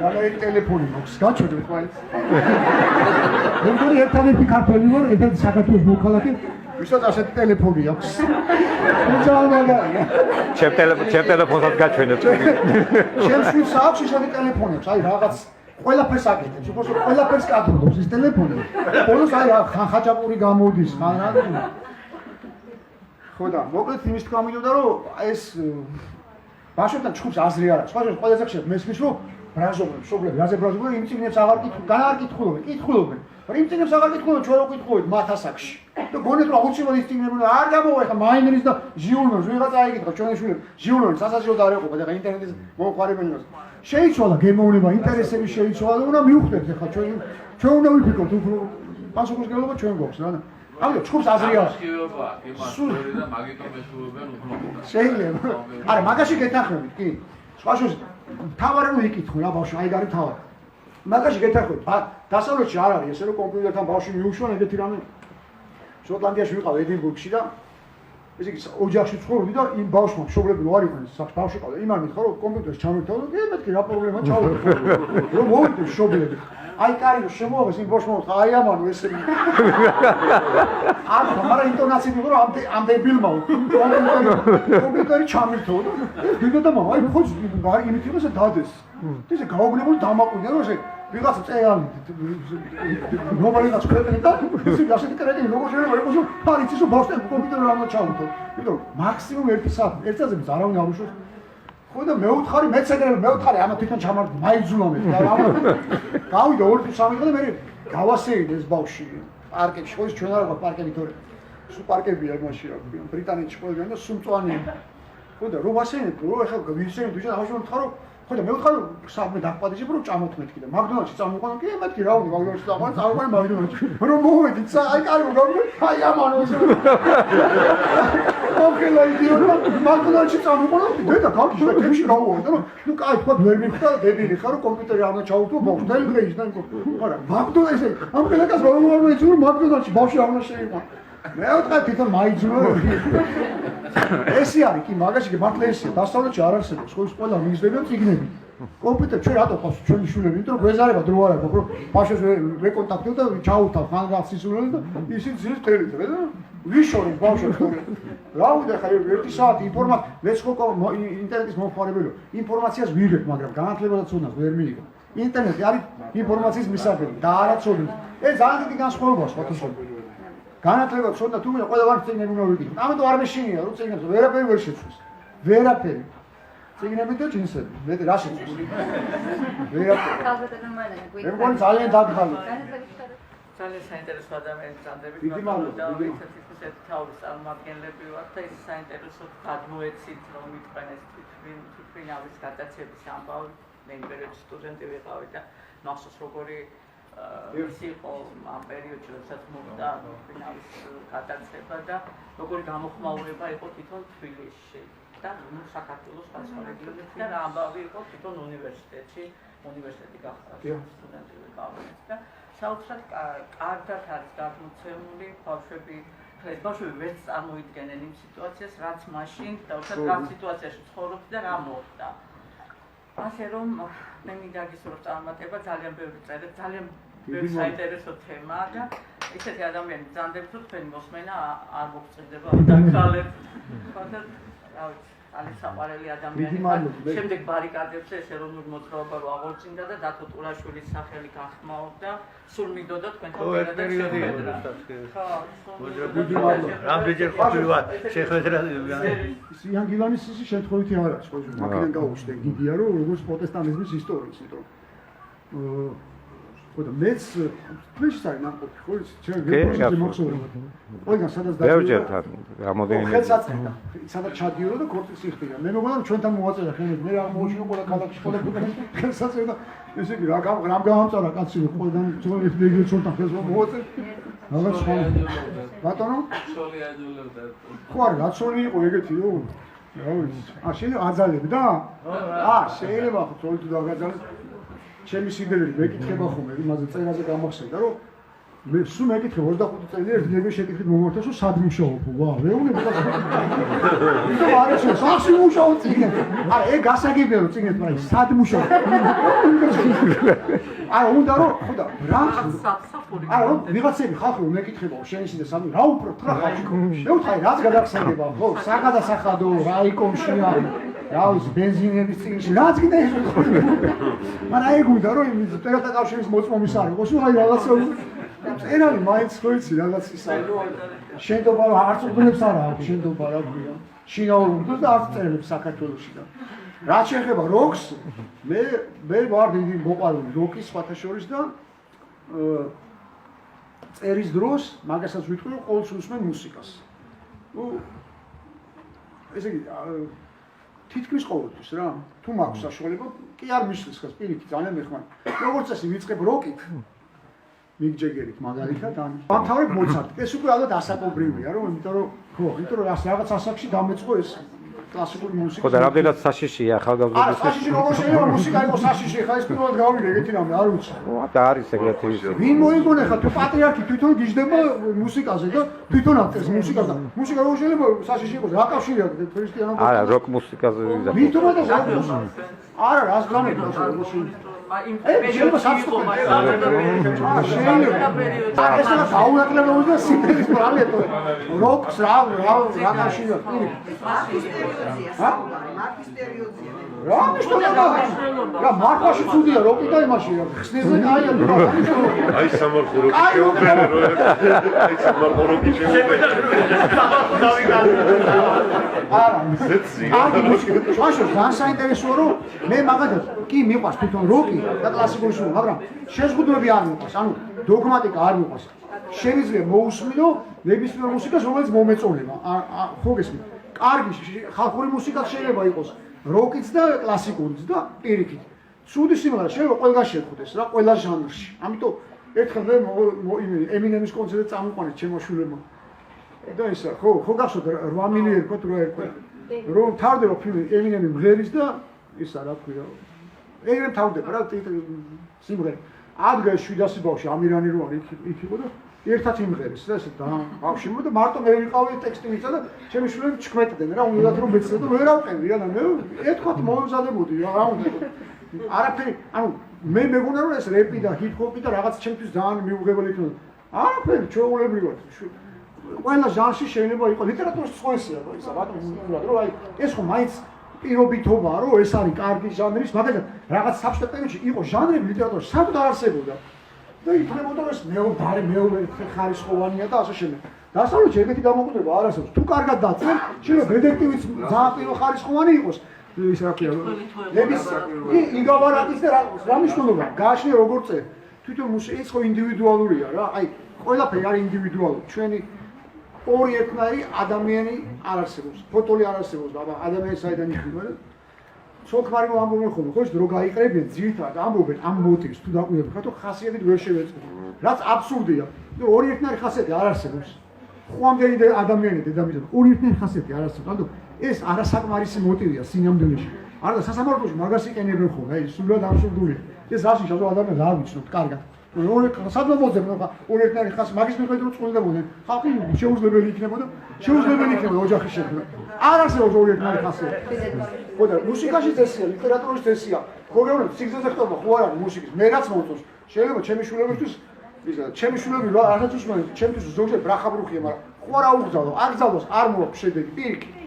რა ტელეფონი მოქვს, გაჩვენე თქვენ. მე მგონი ერთადერთი ქართველი ვარ, ერთ-ერთი საქართველოს მოქალაქე, ვისაც ასეთი ტელეფონი აქვს. ჩემ ტელეფონსაც გაჩვენეთ. ჩემ შვილს აქვს ისეთი ტელეფონი აქვს, აი რაღაც ყველაფერს აკეთებს, უბრალოდ ყველაფერს კადრობს ის ტელეფონი. ბოლოს აი ხანხაჭაპური გამოდის, ხან რა. ხო და მოკლედ იმის თქვა მინდოდა რომ ეს ბავშვებთან ჩხუბს აზრი არ აქვს. სხვა ყველაზე ხშირად მესმის რომ ბრაზობენ, მშობლები, რაზე ბრაზობენ, იმ წიგნებს აღარ კითხულობენ. იმ წიგნებს აღარ კითხულობენ, ჩვენ რო კითხულობთ მათ ასაკში. და გონეთ რომ აუცილებლად ის წიგნები არ გამოვა, ეხა მაინერის და ჟიულმენს ვიღაცა აიკითხა ჩვენი შვილებს. ჟიულმენი სასაცილოდ არ ეყოფა, ეხა ინტერნეტის მომხმარებელს. შეიცვალა გემოვნება, ინტერესები შეიცვალა და უნდა მივხვდეთ ეხა ჩვენ უნდა ვიფიქროთ უფრო პასუხისმგებლობა ჩვენ გვაქვს რა. ამიტომ ჩხუბს აზრი აქვს. და მაგიტომ ესურვებენ უფრო. შეიძლება. არა, მაგაში გეთანხმებით, კი. სხვა შორის თავარი რომ იკითხო რა ბავშვი, აი გარი თავარი. მაგაში გეთანხმებით. დასავლეთში არ არის ესე რომ კომპიუტერთან ბავშვი მიუშვან ეგეთი რამე. შოტლანდიაში ვიყავ ედინბურგში და ესე იგი ოჯახში ცხოვრობდი და იმ ბავშვმა მშობლები რო არ იყვნენ სახში ბავშვი ყავდა. იმან მითხრა რომ კომპიუტერს ჩამოითავო და მეთქი რა პრობლემა ჩავუდგო. რომ მოვიდე მშობლები. აი კარი რომ შემოაღეს იმ ბავშვმა აი ამანო ესე. მაგრამ ინტონაციით იყო რომ ამ დებილმა კომპიუტერი ჩამირთო და დედა და მამა აი ხო იმით იყო ესე დადეს. ესე გაოგნებული დამაკვირდა რომ ესე ვიღაცა წერალი რომელიღაც კრედიტი და ისე გასეთი კრედიტი როგორ შეიძლება იყოს რომ ფარიცის რომ ბავშვი კომპიუტერზე არ უნდა ჩავუთო. იმიტომ მაქსიმუმ 1 საათი, 1 საათზე არავინ არ უშოს. ხო და მეუთხარი მეუთხარი ამა თვითონ ჩამარჯვდა, მაიძულა მე და ამა გავიდა 2-3 დღე და მე გავასეირდე ეს ბავშვი პარკებში, ხო ის ჩვენ არ ვარ პარკები თორე. სულ პარკებია იმაში რა ქვია, ბრიტანეთში ყველგან და სულ მწვანეა. ხო და რომ ასეინებ, რომ ეხლა ვისეინებ თუჯა ახლა ვთქარო ხო და მე ვთქარო საქმე დაგპატიჟებ რომ წამოთმეთქი და მაგდონალდში წამოყვანო კი მეთქი რა უნდა მაგდონალდში წამოყვანო მაგდონალდში რომ მოვედი აი კარი რომ გავიდე აი ამანო ესე ოკელა იდიოტა მაგდონალდში წამოყვანო დედა გავიშვე თემში რა უვარ და ნუ კაი თქვა ვერ მიხდა დებილი ხარ რომ კომპიუტერი არ უნდა ჩაუთო ბავშვს დელგრეის და მაგრამ მაგდონალდში ამ კელაკას რომ ვეძო რომ მაგდონალდში ბავშვი არ უნდა შეიყო მე ვთქვა თვითონ მაიძულა ესე არის კი მაგაში მართლა ესეა დასავლეთში არ არსებობს ხო ის ყველა მიზნებია წიგნები კომპიუტერი ჩვენ რატო ხავს ჩვენი შვილები იმიტომ რომ გვეზარება დრო არ აქვს რომ ბავშვს ვეკონტაქტებ და ჩაუთავ ხანგრძლივ სისულელს და ისიც ძირს თელით და ვიშორებ ბავშვს რა უნდა ხარ 1 საათი ინფორმაცია მეც ხო ინტერნეტის მომხმარებელი ინფორმაციას ვიღებ მაგრამ განათლებასაც უნდა ვერ მიიღო ინტერნეტი არის ინფორმაციის მისაღები და არაცოდნი ეს ძალიან დიდი განსხვავებაა სხვათაშორის განათლება ცოტა თუ მე ყველა ვარ წიგნები უნდა ვიკითხო. ამიტომ არ მეშინია რომ წიგნებს ვერაფერი ვერ შეცვლის. ვერაფერი. წიგნები და ჯინსები. მე რა შეცვლის? ვერაფერი. მე მგონი ძალიან დაგხალე. ძალიან საინტერესო ადამიანის წანდები. დიდი მადლობა. ისეთ თავის წარმომადგენლები ვართ და ის საინტერესო გადმოეცით რომ მიტყვენ ეს თვითმფრინავის გადაცემის ამბავი. მე პერიოდის სტუდენტი ვიყავი და მახსოვს როგორი ის იყო ამ პერიოდში, როდესაც მოხდა ფინალის გადაცემა და როგორი გამოხმაურება იყო თვითონ თბილისში და საქართველოს სხვა რეგიონებში და რა ამბავი იყო თვითონ უნივერსიტეტში, უნივერსიტეტი გახდა სტუდენტი ვიყავი და საოცრად კარგად არის გადმოცემული ბავშვები ბავშვები ვერც წარმოიდგენენ იმ სიტუაციას, რაც მაშინ და უბრალოდ რა სიტუაციაში ცხოვრობდნენ და რა მოხდა. ასე რომ მე მინდა გისურვებ წარმატება, ძალიან ბევრი წერეთ, ძალიან ბევრი საინტერესო თემაა და ისეთი ადამიანი გძანდებთ, რომ თქვენი მოსმენა არ მოგწევდება დაკალებ. ხოდათ, რა ვიცი, ძალიან საყვარელი ადამიანი ხარ. შემდეგ ბარიკადებზე ეს ეროვნული მოძრაობა რო აღორძინდა და დათო ტურაშვილის სახელი გახმაურდა, სულ მინდოდა თქვენთან ერთად. რამდენჯერ ყოფილა შეხვედრა იან გილანის ის შემთხვევითი არ არის, ხო, მაგიდან გავუშვე გიდია, რომ როგორც პროტესტანტიზმის ისტორიის, იმიტომ ხო და მეც თვითონ საერთოდ ნაკופי, ხო, ჩვენ გეპროჟექტი მოხსოვდება. ყველგან სადაც ბევრჯერ რამოდენიმე ხელსაწყოა, სადაც ჩადიორო და ქორწილს იხდიდა. მე მეგონა რომ ჩვენთან მოაწერა ხელები, მე რა მოუჩინო ყველა ქალაქში, ყველა ხელსაწყოა და ესე იგი რა გამამწარა კაცი რომ ყველგან ძოლის ბეგებს ჩვენთან ხელს მოაწერა. რაღაც სხვა ბატონო? სოლი აჯულებდა. ხო არა, რაცონი იყო ეგეთიო? რა ვიცი. შეიძლება აძალებ და? შეიძლება ხო თორე დაგაძალებ. ჩემი სიდერები მეკითხება ხოლმე, იმაზე წერაზე გამახსენდა, რომ მე სულ მეკითხება 25 წელი ერთ დღეში შეკითხით მომართოს, რომ სად მუშაობ? ვა, მეუბნები და ისე არის, სახში მუშაობ წიგნ. არა, ეგ გასაგებია რომ წიგნეთ, მაგრამ სად მუშაობ? არა, უნდა რომ ხო და რა არა, რომ ვიღაცები ხალხი მეკითხება, შენისი და სამი, რა უბრალოდ რა ხალხი. მე ვთქვი, რაც გადაგხსენდება, ხო, საგადასახადო, რაიკომშია. რა ვიცი, ბენზინების წიგნში, რაც კიდე ის ხო. მაგრამ ეგ უნდა რომ იმ წერათა კავშირის მოწმობის არ იყოს, აი რაღაცა წერალი მაინც ხო იცი რაღაც ის არის. შენდობა არც უგნებს არა აქვს, შენდობა რა გვია. შინაურ უნდა და არც წერებს საქართველოში და. რაც შეეხება როკს, მე ვარ დიდი მოყვარული როკის სხვათა შორის და წერის დროს მაგასაც ვიტყვი რომ ყოველთვის უსმენ მუსიკას. ნუ ესე იგი თითქმის ყოველთვის რა. თუ მაქვს საშუალება, კი არ მისვლის ხას პირიქით ძალიან მეხმარი. როგორც წესი ვიწყებ როკით. მიკ ჯეგერით მაგალითად ან ამთავრებ მოცარტი. ეს უკვე ალბათ ასაკობრივია, რომ იმიტომ რომ ხო, იმიტომ რომ რაღაც ასაკში დამეწყო ეს კლასიკური მუსიკა. ხო და რამდენად საშიშია ახალგაზრდობის. არა, საშიში როგორ შეიძლება მუსიკა იყოს საშიში, ხა ეს პირველად გავიგე ეგეთი რამე, არ ვიცი. და არის ეგრეთი. ვინ მოიგონე ხა თუ პატრიარქი თვითონ გიждდება მუსიკაზე და თვითონ აკეთებს მუსიკას და მუსიკა როგორ შეიძლება საშიში იყოს? რა კავშირი აქვს ქრისტიანობა? არა, როკ მუსიკაზე ვიზა. ვითომ და არა, რას განეკავს როგორი იმ პერიოდში იყო შეიძლება ეს რა გაუაკლებელია და სიმღერის პრალია როკს რა კავშირია მარკის პერიოდია რა მნიშვნელობა რა მარკაში ცუდია როკი და იმაში ხსნეზე აია აი სამარხო როკი შეუბერე რო აი სამარხო როკი შეუბერე არა მაშინ განსაინტერესოა რომ მე მაგალითად კი მიყვარს თვითონ როკი და კლასიკური შუა, მაგრამ შეზღუდვები არ მიყვარს, ანუ დოგმატიკა არ მიყვარს. შეიძლება მოусმინო ნებისმიერ მუსიკას, რომელიც მომეწონება. ხო გესმით? კარგი ხალხური მუსიკაც შეიძლება იყოს როკიც და კლასიკურიც და პირიქით. ცუდი სიმღერა შეიძლება ყველგან შეხვდეს რა, ყველა ჟანრში. ამიტომ ერთხელ მე ემინემის კონცერტზე წამოყვანეთ ჩემო შვილებმა. და ისა, ხო გახსოვთ 8 მილიარდი ერქვა თუ რა ერქვა. რომ თავდება ფილმი ემინემი მღერის და ისა რა ქვია ეგრე თავდება რა სიმღერა ადგა 700 ბავშვი ამირანი რო არის იქ იყო და ერთად იმღერეს და ესე და ბავშვი და მარტო მე ვიყავი ტექსტი მიწა და ჩემი შვილები ჩქმეტდნენ რა უნდათ რომ მეცდა და ვერ ავყენდი რა და მე ეთქვათ მომზადებოდი რა უნდა არაფერი ანუ მე მეგონა რომ ეს რეპი და ჰიპ-ჰოპი და რაღაც ჩემთვის ძალიან მიუღებელი იქნება არაფერი ჩვეულებრივად ყველა ჟანრში შეიძლება იყოს ლიტერატურის სხვაესია რა ისა ბატონო რომ აი ეს ხო მაინც პირობითობაა რომ ეს არის კარგი ჟანრის მაგალითად რაღაც საბჭოთა პერიოდში იყო ჟანრები ლიტერატურაში საერთოდ არ არსებობდა და იქნებოდა ეს მეორე ხარისხოვანია და ასე შემდეგ დასავლეთში ეგეთი გამოკვეთება არ არსებობს თუ კარგად დაწერენ შეიძლება დეტექტივიც ძალიან პირველ ხარისხოვანი იყოს ის რა ქვია იგავარაკის და რა მნიშვნელობა გააჩნია როგორ წერ თვითონ ეს ხო ინდივიდუალურია რა აი ყველაფერი არის ინდივიდუალური ჩვენი ორი ერთნაირი ადამიანი არ არსებობს. ფოტოლი არ არსებობს, აბა ადამიანი საიდან იქნება? ცოლ-ქმარი ამბობენ ხოლმე, ხო, რომ გაიყრებიან ძირითადად ამბობენ ამ მოტივს თუ დაკვირვებთ, ხათო ხასიათით ვერ შევეწყოთ. რაც აბსურდია. ორი ერთნაირი ხასიათი არ არსებობს. ხვამდელი ადამიანი დედამიწაზე ორი ერთნაირი ხასიათი არ არსებობს. ანუ ეს არასაკმარისი მოტივია სინამდვილეში. არა და სასამართლოში მაგას იყენებენ ხოლმე, აი სულად აბსურდულია. ეს რაში ჩავდა ადამიანი რა ვიცნობთ, კარგად. ორი სადმე მოძებნო ხა ორი ერთნაირი ხასი მაგის მიხედვით რომ წყვილდებოდნენ. ხალხი შეუძლებელი იქნებოდა, შეუძლებელი იქნებოდა ოჯახის შექმნა. არ არსებობს ორი ერთნაირი ხასიათი. ხო და მუსიკაში წესია, ლიტერატურაში წესია. გოგონებს სიგრძეზე ხტობა ხო არ არის მუსიკის, მე რაც მოწონს. შეიძლება ჩემი შვილებისთვის ისა ჩემი შვილები რა არც უსმენთ, ჩემთვის ზოგჯერ ბრახაბრუხია, მაგრამ ხო არ აუგზავნო, არ გზავნოს, არ მოაქვს შედეგი, პირიქით.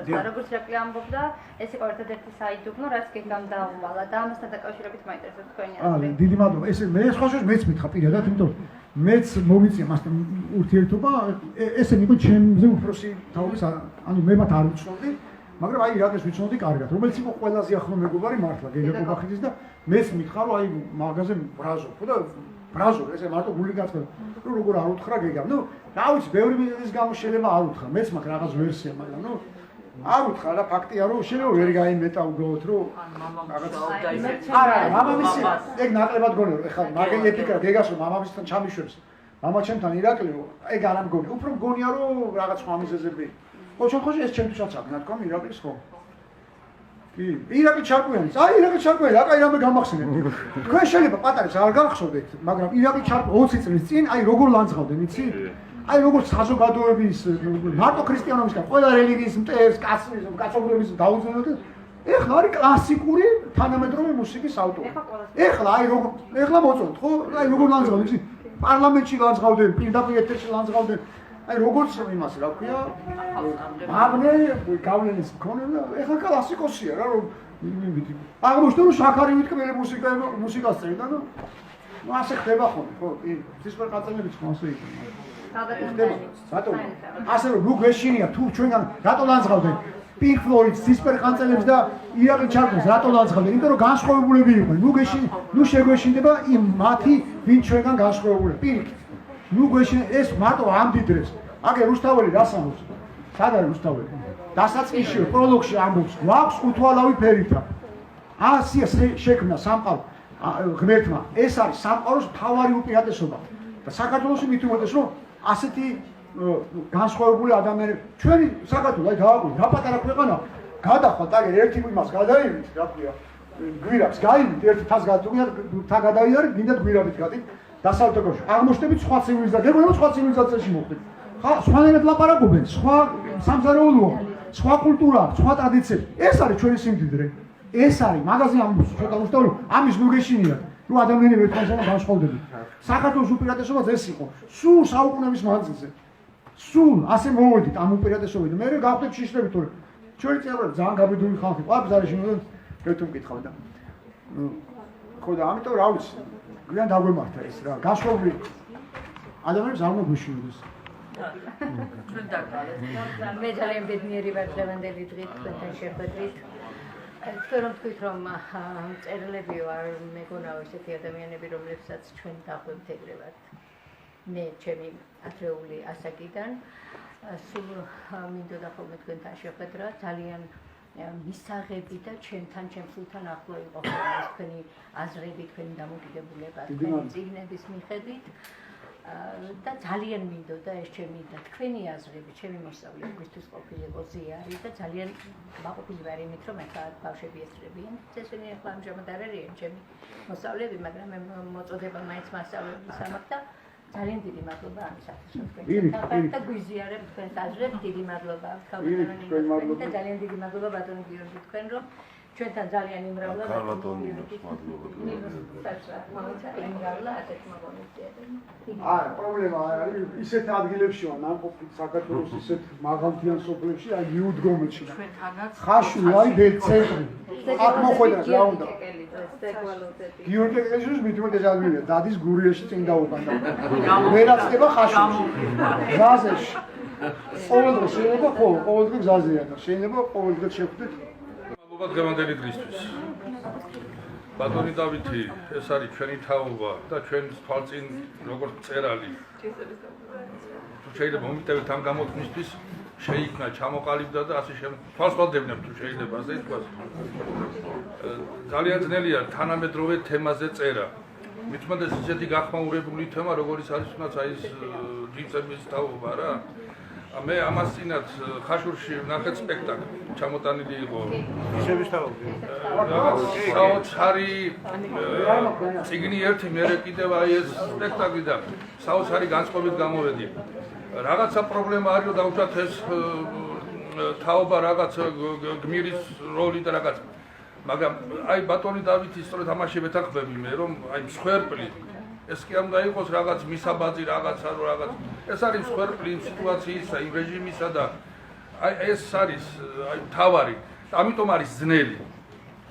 როგორც რეკი ამბობდა, ეს იყო ერთადერთი საიდუმლო, რაც გეგამ დაუვალა და ამასთან დაკავშირებით მაინტერესებს თქვენი აზრი. დიდი მადლობა. ეს მე სხვაშორის მეც მითხრა პირადად, იმიტომ რომ მეც მომიწია მასთან ურთიერთობა, ესენი იყო ჩემზე უფროსი თაობის, ანუ მე მათ არ ვიცნობდი, მაგრამ აი რადგან ვიცნობდი კარგად, რომელიც იყო ყველაზე ახლო მეგობარი მართლა გეგა კობახიძის და მეც მითხრა რომ აი მაგაზე ბრაზობ და ბრაზობ, ესე მარტო გული გაწყდა, რომ როგორ არ უთხრა გეგამ. ნუ რა ვიცი, ბევრი მიზეზის გამო შეიძლება არ უთხრა, მეც მაქვს რაღაც ვერსია, მაგრამ ნუ არ უთხრა რა ფაქტია რომ შეიძლება ვერ გაიმეტა უბრალოდ რომ რაღაც არა მამამისი ეგ ნაკლებად გონია რომ ეხლა მაგელი ეთიკა გეგას რომ მამამისთან ჩამიშვებს მამაჩემთან ირაკლი ეგ არ ამგონი უფრო მგონია რომ რაღაც სხვა მიზეზები ხო შემთხვევაში ეს ჩემთვისაც აქ ნათქვა ირაკლის ხო კი ირაკლი ჩარკვიანიც აი ირაკლი ჩარკვიანი აკაი რამე გამახსენეთ თქვენ შეიძლება პატარებს არ გახსოვდეთ მაგრამ ირაკლი ჩარკვი 20 წლის წინ აი როგორ ლანძღავდნენ იცი აი როგორც საზოგადოების მარტო ქრისტიანობისგან ყველა რელიგიის მტევს კაცობრიობის დაუძინოთ ეხლა არის კლასიკური თანამედროვე მუსიკის ავტორი ეხლა აი როგორ ეხლა მოწონთ ხო აი როგორ ლანძღავდნენ იცი პარლამენტში ლანძღავდნენ პირდაპირ ეთერში ლანძღავდნენ აი როგორც იმას რა ქვია მაგნე გავლენის მქონე და ეხლა კლასიკოსია რა რომ აღმოჩნდა რომ შაქარი ვიტკბელი მუსიკას წერდა და ნუ ასე ხდება ხოლმე ხო ცისფერ ყაწელებიც ხო ასე იქნება რატო ასე რომ ნუ გვეშინია თუ ჩვენგან რატო ლანძღავდნენ Pink Floyd ცისფერ ყაწელებს და ირაკლი ჩარკვიანს რატო ლანძღავდნენ იმიტომ რომ განსხვავებულები იყვნენ ნუ შეგვეშინდება იმ მათი ვინ ჩვენგან განსხვავებული პირიქით ნუ გვეშინ ეს მარტო ამდიდრეს აგე რუსთაველი რას ამბობს სად არის რუსთაველი დასაწყისში პროლოგში ამბობს გვაქვს უთვალავი ფერითა ასია შექმნა სამყარო ღმერთმა ეს არის სამყაროს მთავარი უპირატესობა და საქართველოში მით უმეტეს რომ ასეთი განსხვავებული ადამიანები ჩვენი საქართველო აი დააკვირდით რა პატარა ქვეყანა გადახვალ ტაგერ ერთი იმას გადაივით რა ქვია გვირაბს გაივით ერთი თას თა გადავიდარით გინდათ გვირაბით გადით დასავლეთ ევროპაში აღმოჩნდებით სხვა ცივილიზაცია გეგმება სხვა ცივილიზაციაში მოხდეთ ხა სხვანაირად ლაპარაკობენ სხვა სამზარეულოა სხვა კულტურაა სხვა ტრადიციები ეს არის ჩვენი სიმდიდრე ეს არის მაგაზე ამბობს ცოტა უშტავ ამის ნუ გეშინია რომ ადამიანები ერთმანეთთან განსხვავდებით საქართველოს უპირატესობაც ეს იყო სულ საუკუნეების მანძილზე სულ ასე მოვედით ამ უპირატესობიდან მე გავხდით შიშრები თორე ჩვენი წევრები ძალიან გაბედული ხალხი ყავს არის შემოდენ რეთო მკითხავ და ხო და ამიტომ რა ვიცი გვიან დაგვემართა ეს რა განსხვავებული ადამიანებს არ მოგვიშინდეს მე ძალიან ბედნიერი ვარ დღევანდელი დღით თქვენთან შეხვედრით თქვენ რომ თქვით რომ მწერლები ვარ მეგონა ესეთი ადამიანები რომლებსაც ჩვენ დახვევთ ეგრევად მე ჩემი ადრეული ასაკიდან სულ მინდოდა ხოლმე თქვენთან შეხვედრა ძალიან მისაღები და ჩემთან ჩემსულთან ახლო იყო ხოლმე თქვენი აზრები თქვენი დამოკიდებულება თქვენი წიგნების მიხედვით და ძალიან მინდოდა ეს ჩემი და თქვენი აზრები ჩემი მოსწავლეებისთვის ყოფილიყო ზიარი და ძალიან მაყოფილი ვარ იმით რომ ახლა ბავშვები ესწრებიან ესენი ახლა ამჟამად არ არიან ჩემი მოსწავლეები მაგრამ მე მოწოდება მაინც მასწავლებლების ამაყ და ძალიან დიდი მადლობა ამისათვის რომ თქვენ და გვიზიარებთ თქვენს აზრებს დიდი მადლობა და ძალიან დიდი მადლობა ბატონო გიორგი თქვენ რომ ჩვენთან ძალიან იმრავლა არა პრობლემა არ არის ისეთ ადგილებში ვარ ნამყოფი საქართველოს ისეთ მაღალმთიან სოფლებში აი მიუდგომელში ხაშური არის ბელცენტრი აქ მოხვედრას რა უნდა გიორგი ეკელის მithumetes ადგილია დადის გურიაში წინ დაუბანდა ვერაცდება ხაშურში გზაზეში ყოველდღე შეიძლება ყოველდღე გზაზეა და შეიძლება ყოველდღე შეხვდეთ დღევანდელი დღისთვის ბატონი დავითი ეს არის ჩვენი თაობა და ჩვენ თვალწინ როგორც მწერალი თუ შეიძლება მომიტევით ამ გამოთქმისთვის შეიქმნა, ჩამოყალიბდა და ასე შემდეგ. თვალსაჩინო თუ შეიძლება ასე ითქვას. ძალიან ძნელია თანამედროვე თემაზე წერა. მithumetes ისეთი გახმაურებული თემა, როგორიც არის თუნდაც აი ეს ჯინსების თაობა რა. მე ამას წინათ ხაშურში ვნახეთ სპექტაკლი, ჩამოტანილი იყო. ჯინსების თაობა. საოცარი წიგნი ერთი, მერე კიდევ აი ეს სპექტაკლი და საოცარი განწყობით გამოვედი. რაღაცა პრობლემა არის, რომ დავუშვათ ეს თაობა რაღაცა გმირის როლი და რაღაც. მაგრამ აი ბატონი დავითის სწორედ ამაში ვეთანხმები მე, რომ აი მსხვერპლი ეს კი არ უნდა იყოს რაღაც მისაბაძი რაღაცა რო რაღაც. ეს არის მსხვერპლი იმ სიტუაციისა, იმ რეჟიმისა და აი ეს არის აი თავარი. ამიტომ არის ძნელი.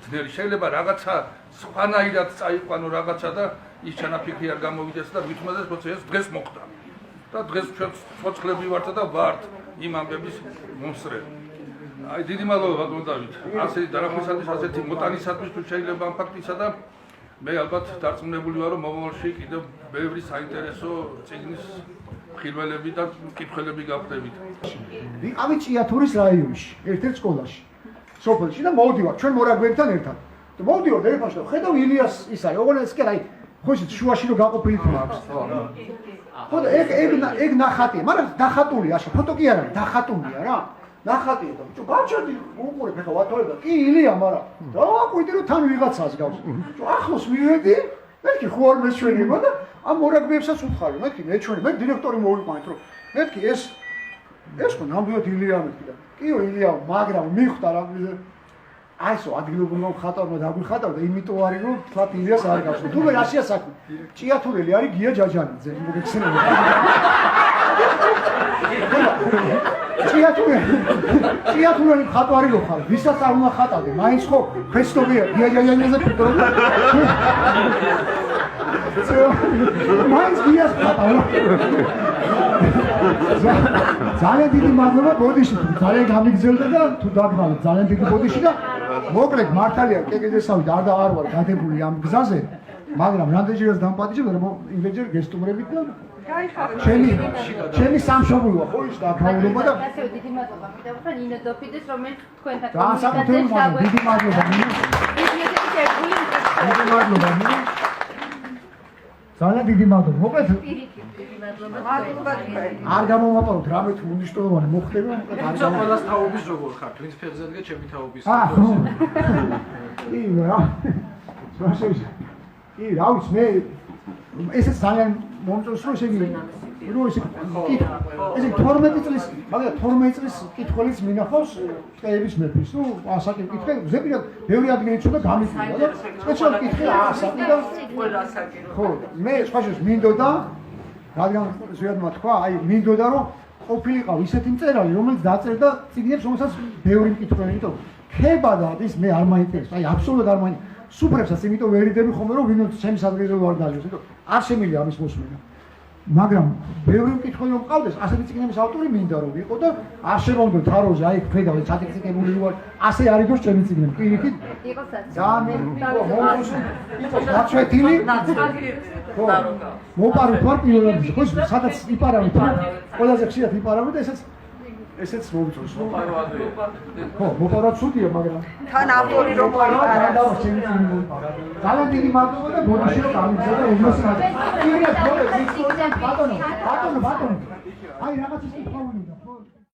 ძნელი შეიძლება რაღაცა სხვანაირად წაიყვანო რაღაცა და ის ჩანაფიქრი არ გამოვიდეს და მithumetes როცა ეს დღეს მოხდა. და დღეს ჩვენ ცოცხლები ვართ და ვართ იმ ამბების მომსწრები. აი დიდი მადლობა ბატონ დავით. ასე დანახვისათვის ასეთი მოტანისათვის თუ შეიძლება ამ ფაქტისა და მე ალბათ დარწმუნებული ვარ რომ მომავალში კიდევ ბევრი საინტერესო წიგნის ხილველები და მკითხველები გავხდებით. ვიყავით ჭიათურის რაიონში, ერთ-ერთ სკოლაში. სოფელში და მოვდივარ ჩვენ მორაგბებთან ერთად. და მოვდივარ და ერთხელ ხედავ ილიას ისა, ოღონდ კი აი ხო ისე შუაში რო გაყოფილი აქვს. ხო და ეგ ნახატია, მაგრამ დახატულია, ასე ფოტო კი არ არის, დახატულია რა. ნახატია და ბიჭო გაჩერდი უყურებ ხა ვატოება. კი ილია, მაგრამ დავაკვირდი რომ თან ვიღაცას გავს. ბიჭო ახლოს მივედი, მეთქი ხო არ მეჩვენება და ამ მორაგბებსაც უთხარი, მეთქი მეჩვენი, მე დირექტორი მოვიყვანეთ რომ მეთქი ეს ხო ნამდვილად ილია მეთქი და კიო ილია, მაგრამ მიხვდა რა აი ეს ადგილობრივმა მხატვარმა დაგვიხატავ და იმიტომ არის რომ თქვათ ილიას არ გავს. თუ მე რაშია საქმე? ჭიათურელი არის გია ჯაჯანიძე, მოგეხსენებათ. ჭიათურელი მხატვარი რო ხარ, ვისაც არ უნდა ხატავდე, მაინც ხო ფესტობია გია ჯაჯანიძე ფიქრობ. მაინც გიას ხატავ. ძალიან დიდი მადლობა ბოდიში, ძალიან გამიგზელდა და თუ დაგმალეთ ძალიან დიდი ბოდიში და მოკლედ მართალია კეკეძესავით არ ვარ გადებული ამ გზაზე, მაგრამ რამდენჯერაც დამპატიჟებდა რომ იმეჯერ გესტუმრებით და ჩემი სამშობლოა ხო ის და გაულობა და ასე დიდი მადლობა მინდა ვთქვა ნინო დოფიდეს რომელიც თქვენთან კომუნიკაციას დიდი მადლობა ძალიან დიდი მადლობა მოკლედ არ გამოვაპაროთ რამე თუ უნიშნულოვანი მოხდება თუმცა ყველას თაობის როგორ ხართ ვინც ფეხზე დგა ჩემი თაობის კი რა კი რა ვიცი მე ესეც ძალიან მომწონს რომ შეგი რო ესე 12 წლის მაგრამ 12 წლის კითხველიც მინახავს ტყეების მეფის ნუ ასაკი კითხე ზეპირად ბევრი ადგილი იცოდა გამიწვია და სპეციალურად კითხე ასაკი და ყველა ასაკი ხო მე სხვაშორის მინდოდა რადგან ზედმე თქვა აი მინდოდა რომ ყოფილიყავ ისეთი მწერალი რომელიც დაწერდა წიგნებს რომელსაც ბევრი მკითხველი იმიტომ ხება და ის მე არ მაინტერესებს აი აბსოლუტურად არ მაინტერესებს სუპრებსაც იმიტომ ვერიდები ხომ რომ ვინმე ჩემს ადგილზე ვარ დაჟოს იმიტომ არ შემიძლია ამის მოსმენა მაგრამ ბევრი მკითხველი რომ ყავდეს ასეთი წიგნების ავტორი მინდა რომ ვიყო და არ შემოვიდო თაროზე აი ხედავ ჩატიკციკებული ვარ ასე არ იყოს ჩემი წიგნები პირიქით დაჩვეთილი მოპარვით ვარ პირველად ხო სადაც იპარავით ყველაზე ხშირად იპარავით და ესეც მომწონს ხო მოპარვა ცუდია მაგრამ თან ავტორი რომ მოიპარა ძალიან დიდი მადლობა და ბოდიში რომ გამიგზა და უმასა ბატონო აი რაღაც ის თქვა